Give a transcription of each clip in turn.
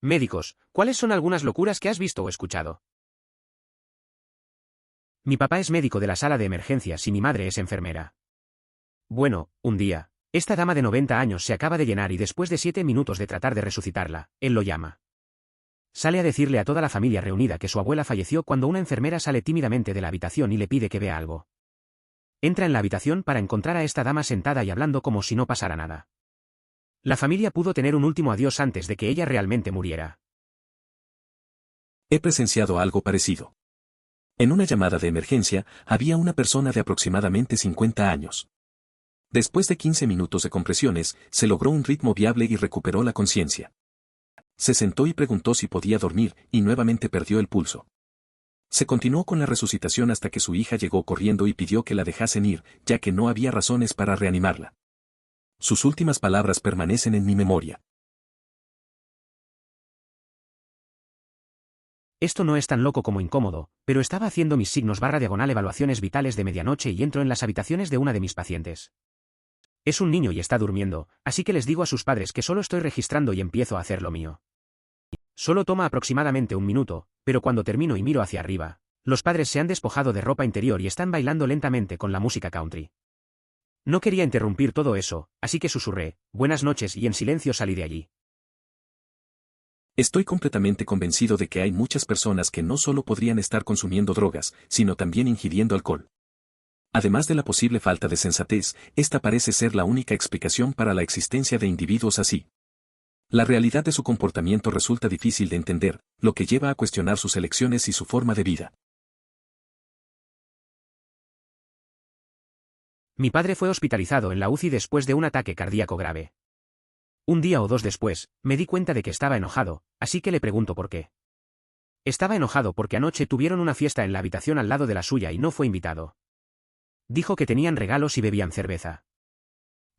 Médicos, ¿cuáles son algunas locuras que has visto o escuchado? Mi papá es médico de la sala de emergencias y mi madre es enfermera. Bueno, un día, esta dama de 90 años se acaba de llenar y después de 7 minutos de tratar de resucitarla, él lo llama. Sale a decirle a toda la familia reunida que su abuela falleció cuando una enfermera sale tímidamente de la habitación y le pide que vea algo. Entra en la habitación para encontrar a esta dama sentada y hablando como si no pasara nada. La familia pudo tener un último adiós antes de que ella realmente muriera. He presenciado algo parecido. En una llamada de emergencia, había una persona de aproximadamente 50 años. Después de 15 minutos de compresiones, se logró un ritmo viable y recuperó la conciencia. Se sentó y preguntó si podía dormir, y nuevamente perdió el pulso. Se continuó con la resucitación hasta que su hija llegó corriendo y pidió que la dejasen ir, ya que no había razones para reanimarla. Sus últimas palabras permanecen en mi memoria. Esto no es tan loco como incómodo, pero estaba haciendo mis signos/diagonal evaluaciones vitales de medianoche y entro en las habitaciones de una de mis pacientes. Es un niño y está durmiendo, así que les digo a sus padres que solo estoy registrando y empiezo a hacer lo mío. Solo toma aproximadamente un minuto, pero cuando termino y miro hacia arriba, los padres se han despojado de ropa interior y están bailando lentamente con la música country. No quería interrumpir todo eso, así que susurré, buenas noches y en silencio salí de allí. Estoy completamente convencido de que hay muchas personas que no solo podrían estar consumiendo drogas, sino también ingiriendo alcohol. Además de la posible falta de sensatez, esta parece ser la única explicación para la existencia de individuos así. La realidad de su comportamiento resulta difícil de entender, lo que lleva a cuestionar sus elecciones y su forma de vida. Mi padre fue hospitalizado en la UCI después de un ataque cardíaco grave. Un día o dos después, me di cuenta de que estaba enojado, así que le pregunto por qué. Estaba enojado porque anoche tuvieron una fiesta en la habitación al lado de la suya y no fue invitado. Dijo que tenían regalos y bebían cerveza.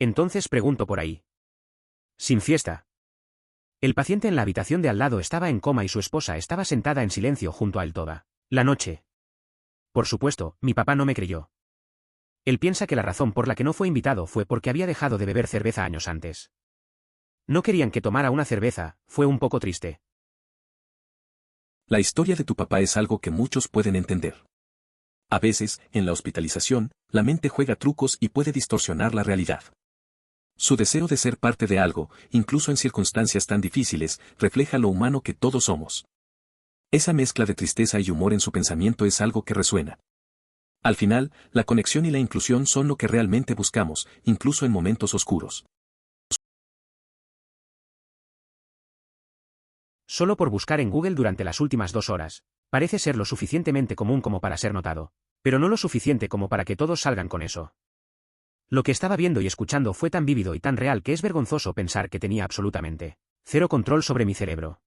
Entonces pregunto por ahí. Sin fiesta. El paciente en la habitación de al lado estaba en coma y su esposa estaba sentada en silencio junto a él toda la noche. Por supuesto, mi papá no me creyó. Él piensa que la razón por la que no fue invitado fue porque había dejado de beber cerveza años antes. No querían que tomara una cerveza, fue un poco triste. La historia de tu papá es algo que muchos pueden entender. A veces, en la hospitalización, la mente juega trucos y puede distorsionar la realidad. Su deseo de ser parte de algo, incluso en circunstancias tan difíciles, refleja lo humano que todos somos. Esa mezcla de tristeza y humor en su pensamiento es algo que resuena. Al final, la conexión y la inclusión son lo que realmente buscamos, incluso en momentos oscuros. Solo por buscar en Google durante las últimas 2 horas, parece ser lo suficientemente común como para ser notado, pero no lo suficiente como para que todos salgan con eso. Lo que estaba viendo y escuchando fue tan vívido y tan real que es vergonzoso pensar que tenía absolutamente cero control sobre mi cerebro.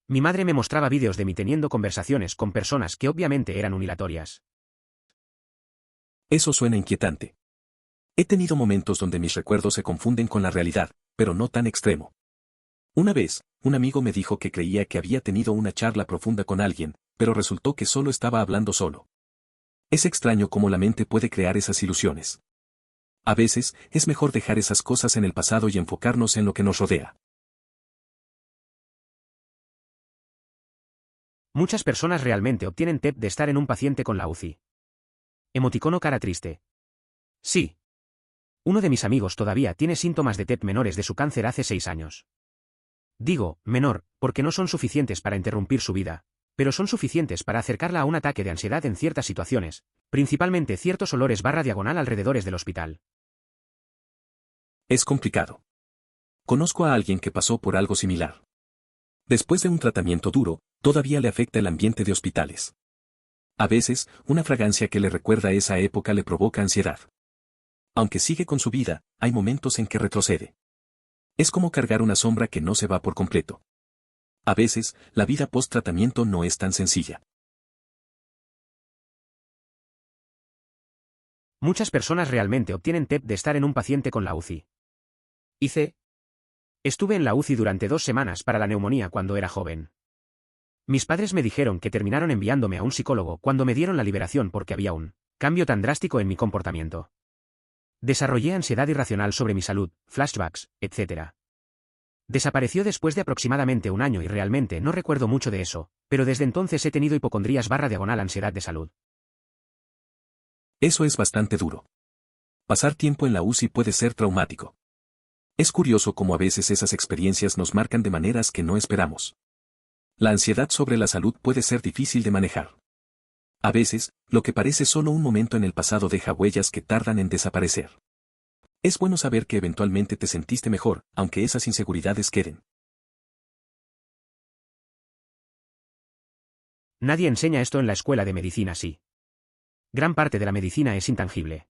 Mi madre me mostraba vídeos de mí teniendo conversaciones con personas que obviamente eran unilatorias. Eso suena inquietante. He tenido momentos donde mis recuerdos se confunden con la realidad, pero no tan extremo. Una vez, un amigo me dijo que creía que había tenido una charla profunda con alguien, pero resultó que solo estaba hablando solo. Es extraño cómo la mente puede crear esas ilusiones. A veces, es mejor dejar esas cosas en el pasado y enfocarnos en lo que nos rodea. Muchas personas realmente obtienen TEP de estar en un paciente con la UCI. Emoticono cara triste. Sí. Uno de mis amigos todavía tiene síntomas de TEP menores de su cáncer hace 6 años. Digo, menor, porque no son suficientes para interrumpir su vida, pero son suficientes para acercarla a un ataque de ansiedad en ciertas situaciones, principalmente ciertos olores/diagonal alrededores del hospital. Es complicado. Conozco a alguien que pasó por algo similar. Después de un tratamiento duro, todavía le afecta el ambiente de hospitales. A veces, una fragancia que le recuerda esa época le provoca ansiedad. Aunque sigue con su vida, hay momentos en que retrocede. Es como cargar una sombra que no se va por completo. A veces, la vida post-tratamiento no es tan sencilla. Muchas personas realmente obtienen TEP de estar en un paciente con la UCI. Estuve en la UCI durante 2 semanas para la neumonía cuando era joven. Mis padres me dijeron que terminaron enviándome a un psicólogo cuando me dieron la liberación porque había un cambio tan drástico en mi comportamiento. Desarrollé ansiedad irracional sobre mi salud, flashbacks, etc. Desapareció después de aproximadamente un año y realmente no recuerdo mucho de eso, pero desde entonces he tenido hipocondrías/ansiedad de salud. Eso es bastante duro. Pasar tiempo en la UCI puede ser traumático. Es curioso cómo a veces esas experiencias nos marcan de maneras que no esperamos. La ansiedad sobre la salud puede ser difícil de manejar. A veces, lo que parece solo un momento en el pasado deja huellas que tardan en desaparecer. Es bueno saber que eventualmente te sentiste mejor, aunque esas inseguridades queden. Nadie enseña esto en la escuela de medicina, sí. Gran parte de la medicina es intangible.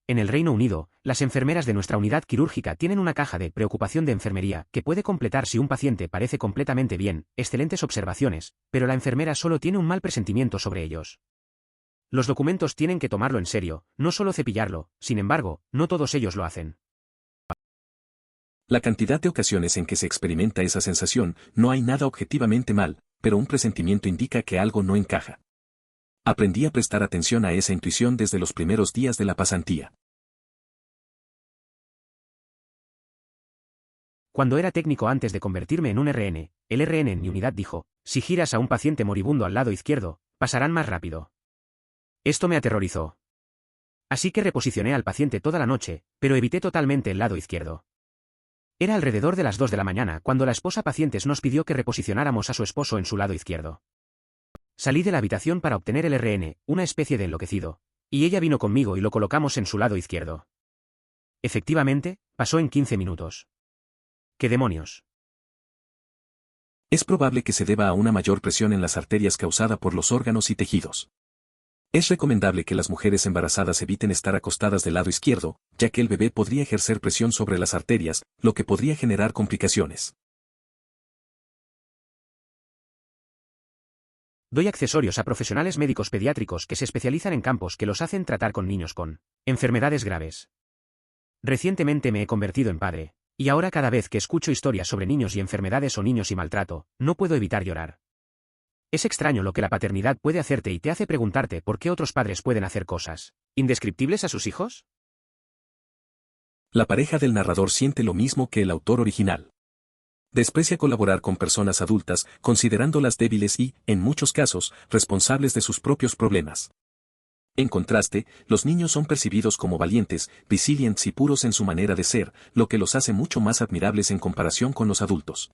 En el Reino Unido, las enfermeras de nuestra unidad quirúrgica tienen una caja de preocupación de enfermería que puede completar si un paciente parece completamente bien, excelentes observaciones, pero la enfermera solo tiene un mal presentimiento sobre ellos. Los documentos tienen que tomarlo en serio, no solo cepillarlo, sin embargo, no todos ellos lo hacen. La cantidad de ocasiones en que se experimenta esa sensación, no hay nada objetivamente mal, pero un presentimiento indica que algo no encaja. Aprendí a prestar atención a esa intuición desde los primeros días de la pasantía. Cuando era técnico antes de convertirme en un RN, el RN en mi unidad dijo, si giras a un paciente moribundo al lado izquierdo, pasarán más rápido. Esto me aterrorizó. Así que reposicioné al paciente toda la noche, pero evité totalmente el lado izquierdo. Era alrededor de las 2 de la mañana cuando la esposa pacientes nos pidió que reposicionáramos a su esposo en su lado izquierdo. Salí de la habitación para obtener el RN, una especie de enloquecido, y ella vino conmigo y lo colocamos en su lado izquierdo. Efectivamente, pasó en 15 minutos. ¿Qué demonios? Es probable que se deba a una mayor presión en las arterias causada por los órganos y tejidos. Es recomendable que las mujeres embarazadas eviten estar acostadas del lado izquierdo, ya que el bebé podría ejercer presión sobre las arterias, lo que podría generar complicaciones. Doy accesorios a profesionales médicos pediátricos que se especializan en campos que los hacen tratar con niños con enfermedades graves. Recientemente me he convertido en padre, y ahora cada vez que escucho historias sobre niños y enfermedades o niños y maltrato, no puedo evitar llorar. Es extraño lo que la paternidad puede hacerte y te hace preguntarte por qué otros padres pueden hacer cosas indescriptibles a sus hijos. La pareja del narrador siente lo mismo que el autor original. Desprecia colaborar con personas adultas, considerándolas débiles y, en muchos casos, responsables de sus propios problemas. En contraste, los niños son percibidos como valientes, resilientes y puros en su manera de ser, lo que los hace mucho más admirables en comparación con los adultos.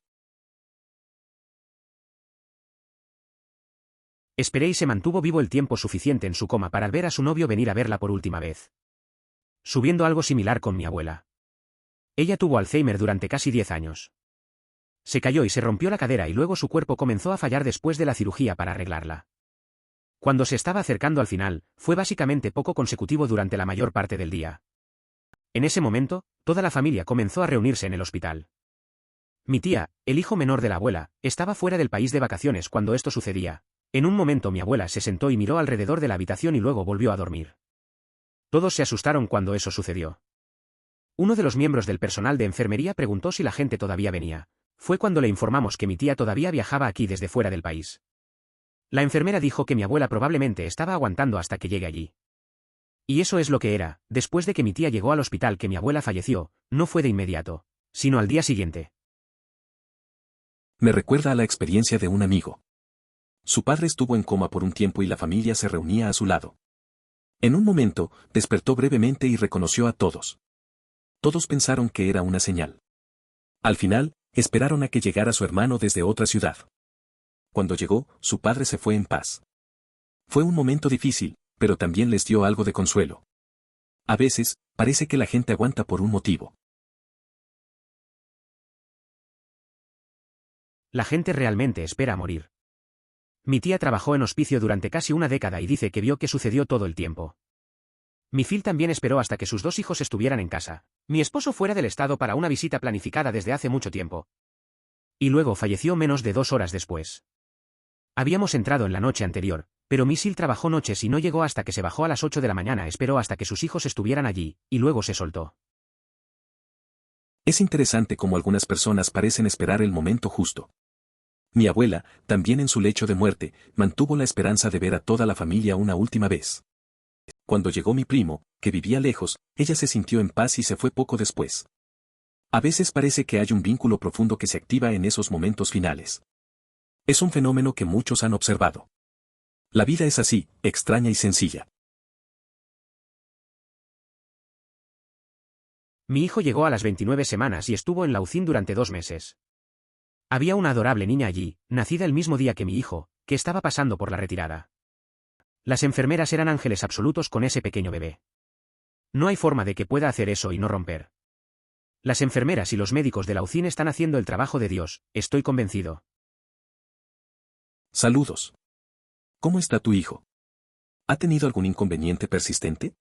Esperé y se mantuvo vivo el tiempo suficiente en su coma para ver a su novio venir a verla por última vez. Subiendo algo similar con mi abuela. Ella tuvo Alzheimer durante casi 10 años. Se cayó y se rompió la cadera y luego su cuerpo comenzó a fallar después de la cirugía para arreglarla. Cuando se estaba acercando al final, fue básicamente poco consecutivo durante la mayor parte del día. En ese momento, toda la familia comenzó a reunirse en el hospital. Mi tía, el hijo menor de la abuela, estaba fuera del país de vacaciones cuando esto sucedía. En un momento mi abuela se sentó y miró alrededor de la habitación y luego volvió a dormir. Todos se asustaron cuando eso sucedió. Uno de los miembros del personal de enfermería preguntó si la gente todavía venía. Fue cuando le informamos que mi tía todavía viajaba aquí desde fuera del país. La enfermera dijo que mi abuela probablemente estaba aguantando hasta que llegue allí. Y eso es lo que era, después de que mi tía llegó al hospital que mi abuela falleció, no fue de inmediato, sino al día siguiente. Me recuerda a la experiencia de un amigo. Su padre estuvo en coma por un tiempo y la familia se reunía a su lado. En un momento, despertó brevemente y reconoció a todos. Todos pensaron que era una señal. Al final, esperaron a que llegara su hermano desde otra ciudad. Cuando llegó, su padre se fue en paz. Fue un momento difícil, pero también les dio algo de consuelo. A veces, parece que la gente aguanta por un motivo. La gente realmente espera a morir. Mi tía trabajó en hospicio durante casi una década y dice que vio que sucedió todo el tiempo. Mi Phil también esperó hasta que sus 2 hijos estuvieran en casa, mi esposo fuera del estado para una visita planificada desde hace mucho tiempo. Y luego falleció menos de 2 horas después. Habíamos entrado en la noche anterior, pero Misil trabajó noches y no llegó hasta que se bajó a las 8 de la mañana, esperó hasta que sus hijos estuvieran allí, y luego se soltó. Es interesante cómo algunas personas parecen esperar el momento justo. Mi abuela, también en su lecho de muerte, mantuvo la esperanza de ver a toda la familia una última vez. Cuando llegó mi primo, que vivía lejos, ella se sintió en paz y se fue poco después. A veces parece que hay un vínculo profundo que se activa en esos momentos finales. Es un fenómeno que muchos han observado. La vida es así, extraña y sencilla. Mi hijo llegó a las 29 semanas y estuvo en la UCI durante 2 meses. Había una adorable niña allí, nacida el mismo día que mi hijo, que estaba pasando por la retirada. Las enfermeras eran ángeles absolutos con ese pequeño bebé. No hay forma de que pueda hacer eso y no romper. Las enfermeras y los médicos de la UCI están haciendo el trabajo de Dios, estoy convencido. Saludos. ¿Cómo está tu hijo? ¿Ha tenido algún inconveniente persistente?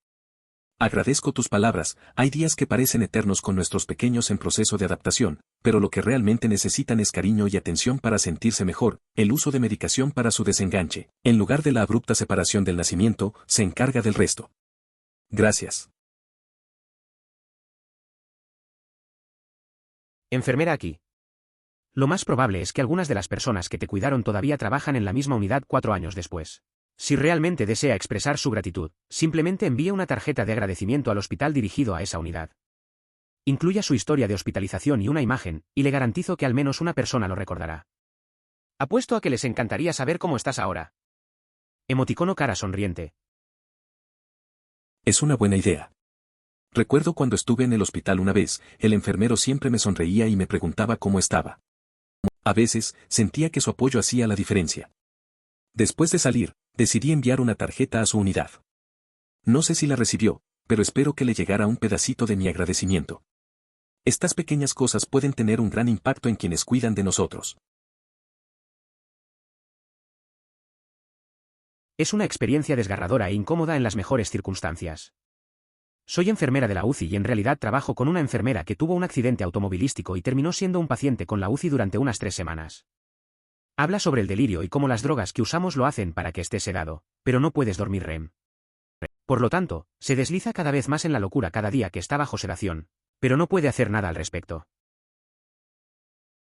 Agradezco tus palabras, hay días que parecen eternos con nuestros pequeños en proceso de adaptación, pero lo que realmente necesitan es cariño y atención para sentirse mejor, el uso de medicación para su desenganche, en lugar de la abrupta separación del nacimiento, se encarga del resto. Gracias. Enfermera aquí. Lo más probable es que algunas de las personas que te cuidaron todavía trabajan en la misma unidad 4 años después. Si realmente desea expresar su gratitud, simplemente envíe una tarjeta de agradecimiento al hospital dirigido a esa unidad. Incluya su historia de hospitalización y una imagen, y le garantizo que al menos una persona lo recordará. Apuesto a que les encantaría saber cómo estás ahora. Emoticono cara sonriente. Es una buena idea. Recuerdo cuando estuve en el hospital una vez, el enfermero siempre me sonreía y me preguntaba cómo estaba. A veces, sentía que su apoyo hacía la diferencia. Después de salir, decidí enviar una tarjeta a su unidad. No sé si la recibió, pero espero que le llegara un pedacito de mi agradecimiento. Estas pequeñas cosas pueden tener un gran impacto en quienes cuidan de nosotros. Es una experiencia desgarradora e incómoda en las mejores circunstancias. Soy enfermera de la UCI y en realidad trabajo con una enfermera que tuvo un accidente automovilístico y terminó siendo un paciente con la UCI durante unas 3 semanas. Habla sobre el delirio y cómo las drogas que usamos lo hacen para que estés sedado, pero no puedes dormir REM. Por lo tanto, se desliza cada vez más en la locura cada día que está bajo sedación, pero no puede hacer nada al respecto.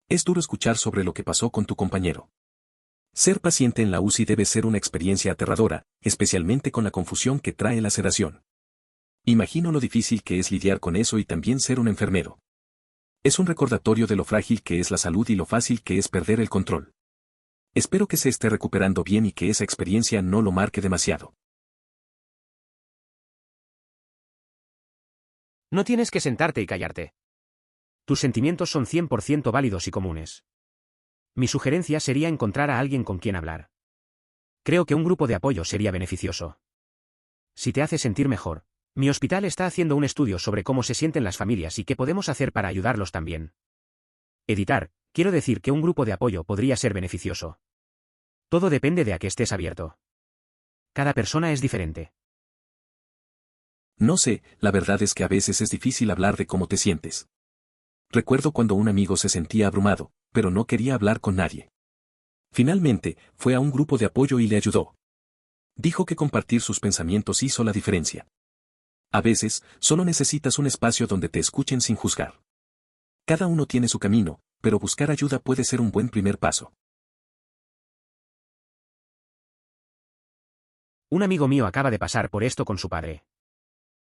Es duro escuchar sobre lo que pasó con tu compañero. Ser paciente en la UCI debe ser una experiencia aterradora, especialmente con la confusión que trae la sedación. Imagino lo difícil que es lidiar con eso y también ser un enfermero. Es un recordatorio de lo frágil que es la salud y lo fácil que es perder el control. Espero que se esté recuperando bien y que esa experiencia no lo marque demasiado. No tienes que sentarte y callarte. Tus sentimientos son 100% válidos y comunes. Mi sugerencia sería encontrar a alguien con quien hablar. Creo que un grupo de apoyo sería beneficioso. Si te hace sentir mejor, mi hospital está haciendo un estudio sobre cómo se sienten las familias y qué podemos hacer para ayudarlos también. Quiero decir que un grupo de apoyo podría ser beneficioso. Todo depende de a qué estés abierto. Cada persona es diferente. No sé, la verdad es que a veces es difícil hablar de cómo te sientes. Recuerdo cuando un amigo se sentía abrumado, pero no quería hablar con nadie. Finalmente, fue a un grupo de apoyo y le ayudó. Dijo que compartir sus pensamientos hizo la diferencia. A veces, solo necesitas un espacio donde te escuchen sin juzgar. Cada uno tiene su camino, pero buscar ayuda puede ser un buen primer paso. Un amigo mío acaba de pasar por esto con su padre.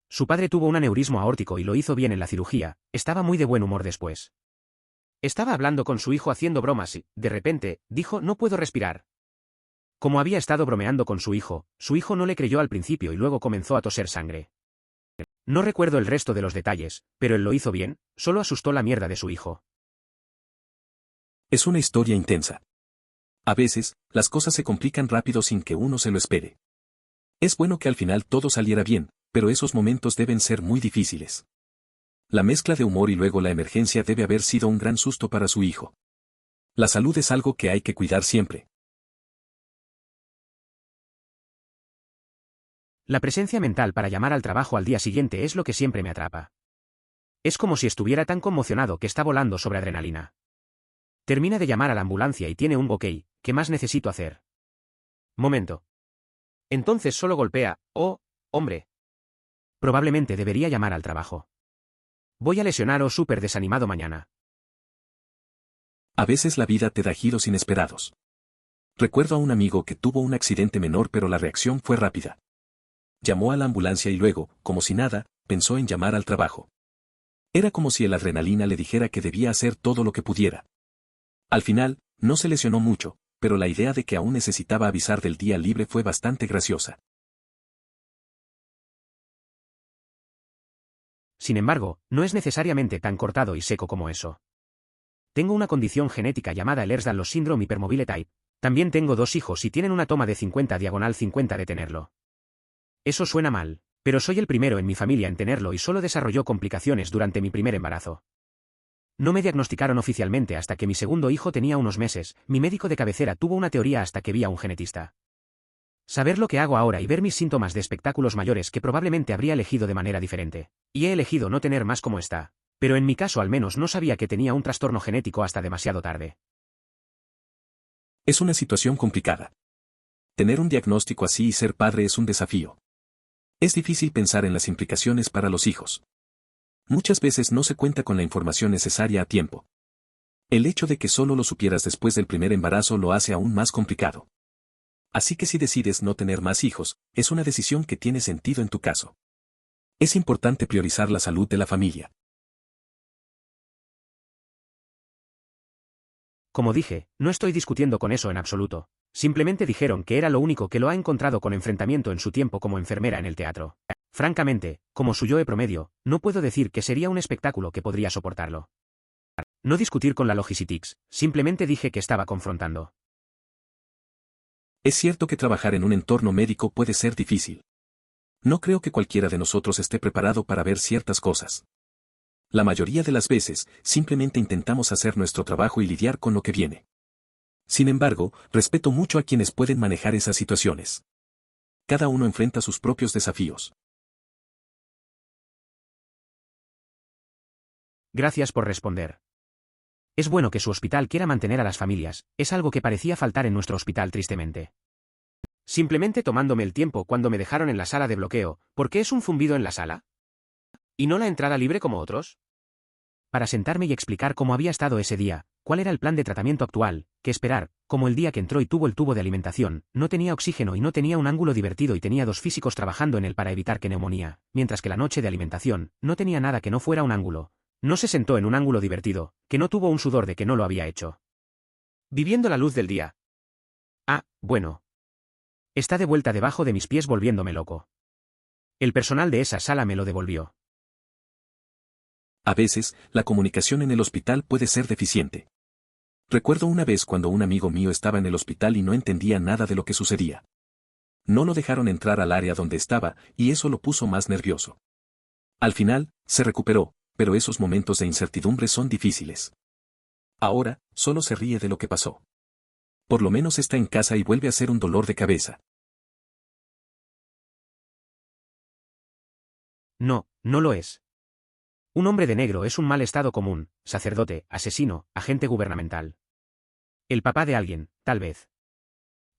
Su padre tuvo un aneurismo aórtico y lo hizo bien en la cirugía, estaba muy de buen humor después. Estaba hablando con su hijo haciendo bromas y, de repente, dijo: "No puedo respirar". Como había estado bromeando con su hijo no le creyó al principio y luego comenzó a toser sangre. No recuerdo el resto de los detalles, pero él lo hizo bien, solo asustó la mierda de su hijo. Es una historia intensa. A veces, las cosas se complican rápido sin que uno se lo espere. Es bueno que al final todo saliera bien, pero esos momentos deben ser muy difíciles. La mezcla de humor y luego la emergencia debe haber sido un gran susto para su hijo. La salud es algo que hay que cuidar siempre. La presencia mental para llamar al trabajo al día siguiente es lo que siempre me atrapa. Es como si estuviera tan conmocionado que está volando sobre adrenalina. Termina de llamar a la ambulancia y tiene un ok, ¿qué más necesito hacer? Momento. Entonces solo golpea, oh, hombre. Probablemente debería llamar al trabajo. Voy a lesionar o súper desanimado mañana. A veces la vida te da giros inesperados. Recuerdo a un amigo que tuvo un accidente menor pero la reacción fue rápida. Llamó a la ambulancia y luego, como si nada, pensó en llamar al trabajo. Era como si el adrenalina le dijera que debía hacer todo lo que pudiera. Al final, no se lesionó mucho, pero la idea de que aún necesitaba avisar del día libre fue bastante graciosa. Sin embargo, no es necesariamente tan cortado y seco como eso. Tengo una condición genética llamada Ehlers-Danlos Syndrome Hypermobile Type. También tengo 2 hijos y tienen una toma de 50/50 de tenerlo. Eso suena mal, pero soy el primero en mi familia en tenerlo y solo desarrolló complicaciones durante mi primer embarazo. No me diagnosticaron oficialmente hasta que mi segundo hijo tenía unos meses. Mi médico de cabecera tuvo una teoría hasta que vi a un genetista. Saber lo que hago ahora y ver mis síntomas de espectáculos mayores que probablemente habría elegido de manera diferente. Y he elegido no tener más como está. Pero en mi caso al menos no sabía que tenía un trastorno genético hasta demasiado tarde. Es una situación complicada. Tener un diagnóstico así y ser padre es un desafío. Es difícil pensar en las implicaciones para los hijos. Muchas veces no se cuenta con la información necesaria a tiempo. El hecho de que solo lo supieras después del primer embarazo lo hace aún más complicado. Así que si decides no tener más hijos, es una decisión que tiene sentido en tu caso. Es importante priorizar la salud de la familia. Como dije, no estoy discutiendo con eso en absoluto. Simplemente dijeron que era lo único que lo ha encontrado con enfrentamiento en su tiempo como enfermera en el teatro. Francamente, como su yoe promedio, no puedo decir que sería un espectáculo que podría soportarlo. No discutir con la Logistix, simplemente dije que estaba confrontando. Es cierto que trabajar en un entorno médico puede ser difícil. No creo que cualquiera de nosotros esté preparado para ver ciertas cosas. La mayoría de las veces, simplemente intentamos hacer nuestro trabajo y lidiar con lo que viene. Sin embargo, respeto mucho a quienes pueden manejar esas situaciones. Cada uno enfrenta sus propios desafíos. Gracias por responder. Es bueno que su hospital quiera mantener a las familias, es algo que parecía faltar en nuestro hospital tristemente. Simplemente tomándome el tiempo cuando me dejaron en la sala de bloqueo, ¿por qué es un zumbido en la sala? ¿Y no la entrada libre como otros? Para sentarme y explicar cómo había estado ese día, cuál era el plan de tratamiento actual, qué esperar, como el día que entró y tuvo el tubo de alimentación, no tenía oxígeno y no tenía un ángulo divertido y tenía 2 físicos trabajando en él para evitar que neumonía, mientras que la noche de alimentación, no tenía nada que no fuera un ángulo. No se sentó en un ángulo divertido, que no tuvo un sudor de que no lo había hecho. Viviendo la luz del día. Ah, bueno. Está de vuelta debajo de mis pies volviéndome loco. El personal de esa sala me lo devolvió. A veces, la comunicación en el hospital puede ser deficiente. Recuerdo una vez cuando un amigo mío estaba en el hospital y no entendía nada de lo que sucedía. No lo dejaron entrar al área donde estaba, y eso lo puso más nervioso. Al final, se recuperó, pero esos momentos de incertidumbre son difíciles. Ahora, solo se ríe de lo que pasó. Por lo menos está en casa y vuelve a ser un dolor de cabeza. No, no lo es. Un hombre de negro es un mal estado común, sacerdote, asesino, agente gubernamental. El papá de alguien, tal vez.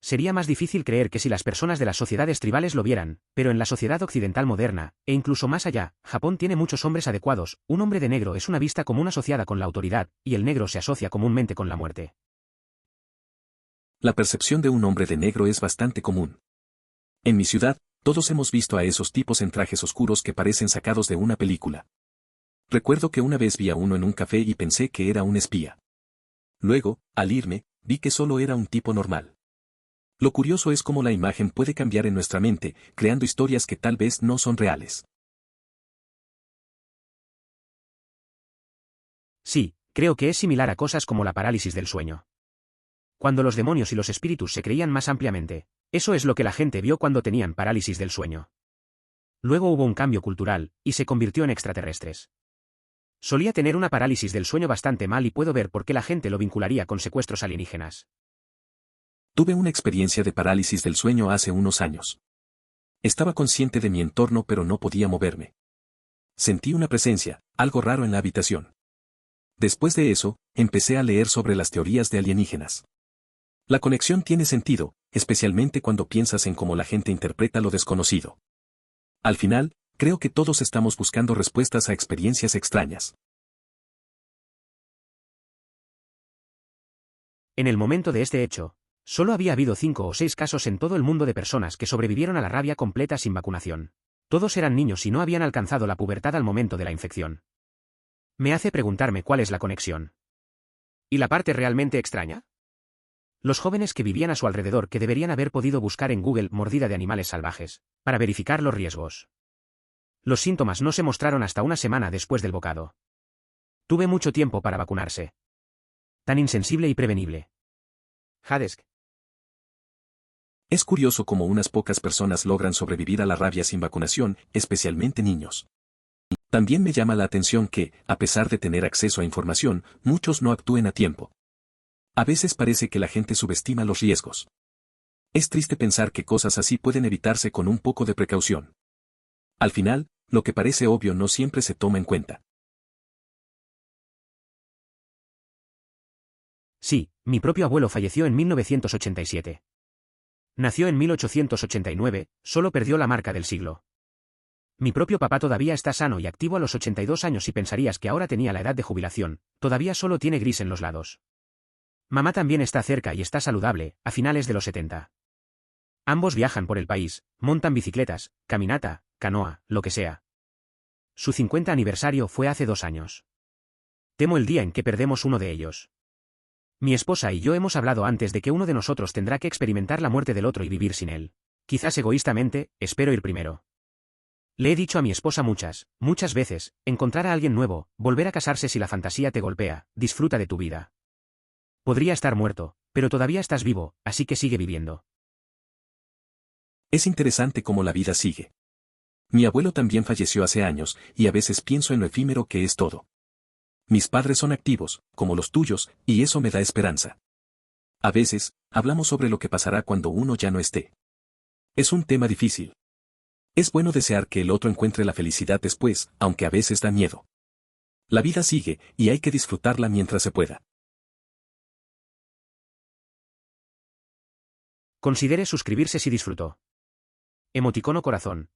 Sería más difícil creer que si las personas de las sociedades tribales lo vieran, pero en la sociedad occidental moderna, e incluso más allá, Japón tiene muchos hombres adecuados, un hombre de negro es una vista común asociada con la autoridad, y el negro se asocia comúnmente con la muerte. La percepción de un hombre de negro es bastante común. En mi ciudad, todos hemos visto a esos tipos en trajes oscuros que parecen sacados de una película. Recuerdo que una vez vi a uno en un café y pensé que era un espía. Luego, al irme, vi que solo era un tipo normal. Lo curioso es cómo la imagen puede cambiar en nuestra mente, creando historias que tal vez no son reales. Sí, creo que es similar a cosas como la parálisis del sueño. Cuando los demonios y los espíritus se creían más ampliamente, eso es lo que la gente vio cuando tenían parálisis del sueño. Luego hubo un cambio cultural, y se convirtió en extraterrestres. Solía tener una parálisis del sueño bastante mal y puedo ver por qué la gente lo vincularía con secuestros alienígenas. Tuve una experiencia de parálisis del sueño hace unos años. Estaba consciente de mi entorno pero no podía moverme. Sentí una presencia, algo raro en la habitación. Después de eso, empecé a leer sobre las teorías de alienígenas. La conexión tiene sentido, especialmente cuando piensas en cómo la gente interpreta lo desconocido. Al final, creo que todos estamos buscando respuestas a experiencias extrañas. En el momento de este hecho, solo había habido 5 o 6 casos en todo el mundo de personas que sobrevivieron a la rabia completa sin vacunación. Todos eran niños y no habían alcanzado la pubertad al momento de la infección. Me hace preguntarme cuál es la conexión. ¿Y la parte realmente extraña? Los jóvenes que vivían a su alrededor que deberían haber podido buscar en Google mordida de animales salvajes, para verificar los riesgos. Los síntomas no se mostraron hasta una semana después del bocado. Tuve mucho tiempo para vacunarse. Tan insensible y prevenible. Hadesk. Es curioso cómo unas pocas personas logran sobrevivir a la rabia sin vacunación, especialmente niños. También me llama la atención que, a pesar de tener acceso a información, muchos no actúen a tiempo. A veces parece que la gente subestima los riesgos. Es triste pensar que cosas así pueden evitarse con un poco de precaución. Al final, lo que parece obvio no siempre se toma en cuenta. Sí, mi propio abuelo falleció en 1987. Nació en 1889, solo perdió la marca del siglo. Mi propio papá todavía está sano y activo a los 82 años y pensarías que ahora tenía la edad de jubilación, todavía solo tiene gris en los lados. Mamá también está cerca y está saludable, a finales de los 70. Ambos viajan por el país, montan bicicletas, caminata, canoa, lo que sea. Su 50 aniversario fue hace 2 años. Temo el día en que perdemos uno de ellos. Mi esposa y yo hemos hablado antes de que uno de nosotros tendrá que experimentar la muerte del otro y vivir sin él. Quizás egoístamente, espero ir primero. Le he dicho a mi esposa muchas veces, encontrar a alguien nuevo, volver a casarse si la fantasía te golpea, disfruta de tu vida. Podría estar muerto, pero todavía estás vivo, así que sigue viviendo. Es interesante cómo la vida sigue. Mi abuelo también falleció hace años, y a veces pienso en lo efímero que es todo. Mis padres son activos, como los tuyos, y eso me da esperanza. A veces, hablamos sobre lo que pasará cuando uno ya no esté. Es un tema difícil. Es bueno desear que el otro encuentre la felicidad después, aunque a veces da miedo. La vida sigue, y hay que disfrutarla mientras se pueda. Considere suscribirse si disfrutó. Emoticono corazón.